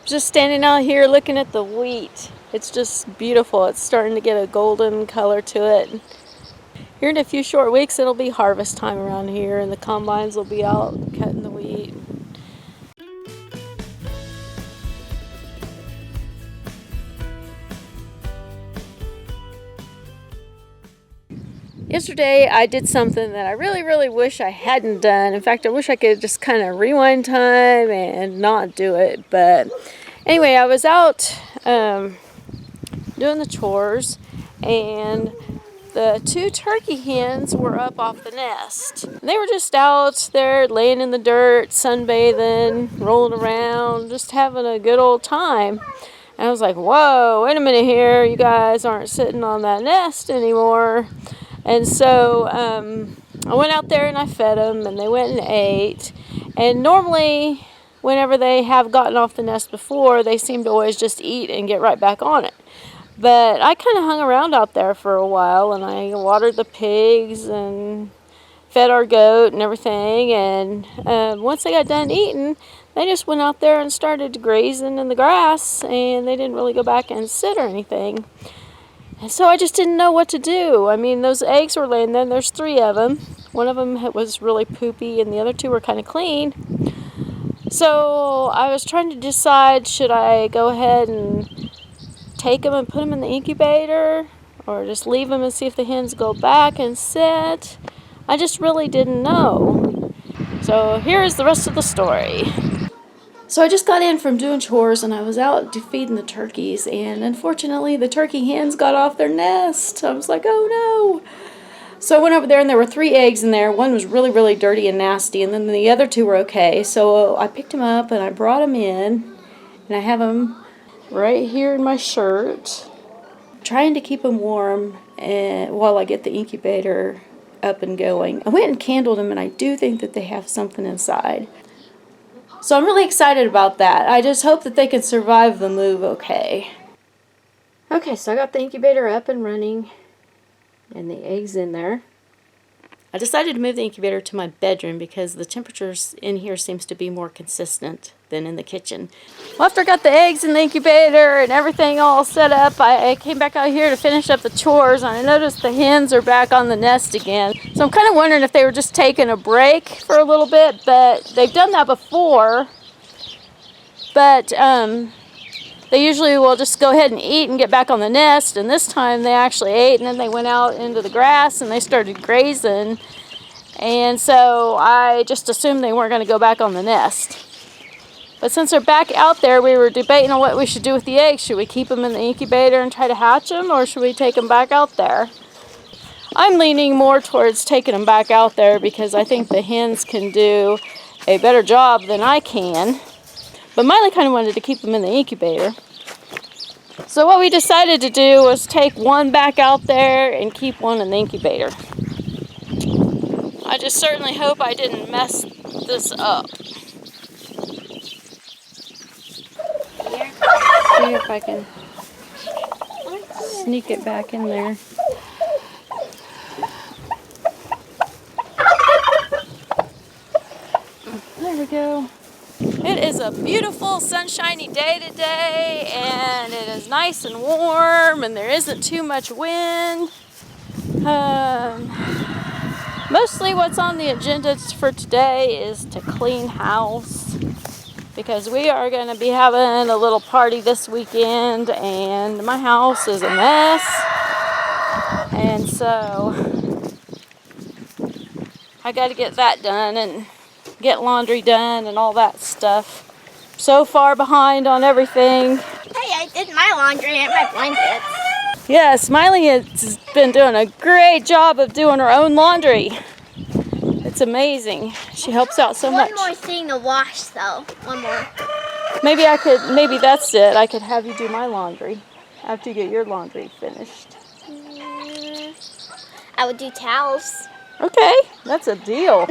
Just standing out here looking at the wheat. It's just beautiful. It's starting to get a golden color to it. Here in a few short weeks it'll be harvest time around here and the combines will be out cutting the wheat. Yesterday I did something that I really wish I hadn't done. In fact, I wish I could just kind of rewind time and not do it. But anyway, I was out doing the chores and the two turkey hens were up off the nest. They were just out there laying in the dirt, sunbathing, rolling around, just having a good old time. And I was like, whoa, wait a minute here, you guys aren't sitting on that nest anymore. And so I went out there and I fed them and they went and ate. And normally, whenever they have gotten off the nest before, they seem to always just eat and get right back on it. But I kind of hung around out there for a while and I watered the pigs and fed our goat and everything. And once they got done eating, they just went out there and started grazing in the grass and they didn't really go back and sit or anything. And so I just didn't know what to do. I mean, those eggs were laying there. There's 3 of them. One of them was really poopy and the other 2 were kind of clean. So I was trying to decide, should I go ahead and take them and put them in the incubator or just leave them and see if the hens go back and sit? I just really didn't know. So here's the rest of the story. So I just got in from doing chores and I was out feeding the turkeys and unfortunately the turkey hens got off their nest. I was like, oh no. So I went over there and there were 3 eggs in there. One was really dirty and nasty and then the other 2 were okay. So I picked them up and I brought them in and I have them right here in my shirt. Trying to keep them warm while I get the incubator up and going. I went and candled them and I do think that they have something inside. So I'm really excited about that. I just hope that they can survive the move okay. Okay, so I got the incubator up and running and the eggs in there. I decided to move the incubator to my bedroom because the temperatures in here seems to be more consistent than in the kitchen. Well, after I got the eggs in the incubator and everything all set up, I came back out here to finish up the chores and I noticed the hens are back on the nest again. So I'm kind of wondering if they were just taking a break for a little bit, but they've done that before. But they usually will just go ahead and eat and get back on the nest, and this time they actually ate and then they went out into the grass and they started grazing, and so I just assumed they weren't going to go back on the nest. But since they're back out there, we were debating on what we should do with the eggs. Should we keep them in the incubator and try to hatch them, or should we take them back out there? I'm leaning more towards taking them back out there because I think the hens can do a better job than I can. But Miley kind of wanted to keep them in the incubator. So what we decided to do was take one back out there and keep one in the incubator. I just certainly hope I didn't mess this up. See if I can sneak it back in there. There we go. It is a beautiful sunshiny day today and it is nice and warm and there isn't too much wind. Mostly what's on the agenda for today is to clean house because we are going to be having a little party this weekend and my house is a mess, and so I got to get that done and get laundry done and all that stuff. So far behind on everything. Hey, I did my laundry and my blankets. Yes, Miley has been doing a great job of doing her own laundry. It's amazing. She helps out so much. One more thing to wash though. One more. Maybe that's it. I could have you do my laundry after you get your laundry finished. I would do towels. Okay, that's a deal.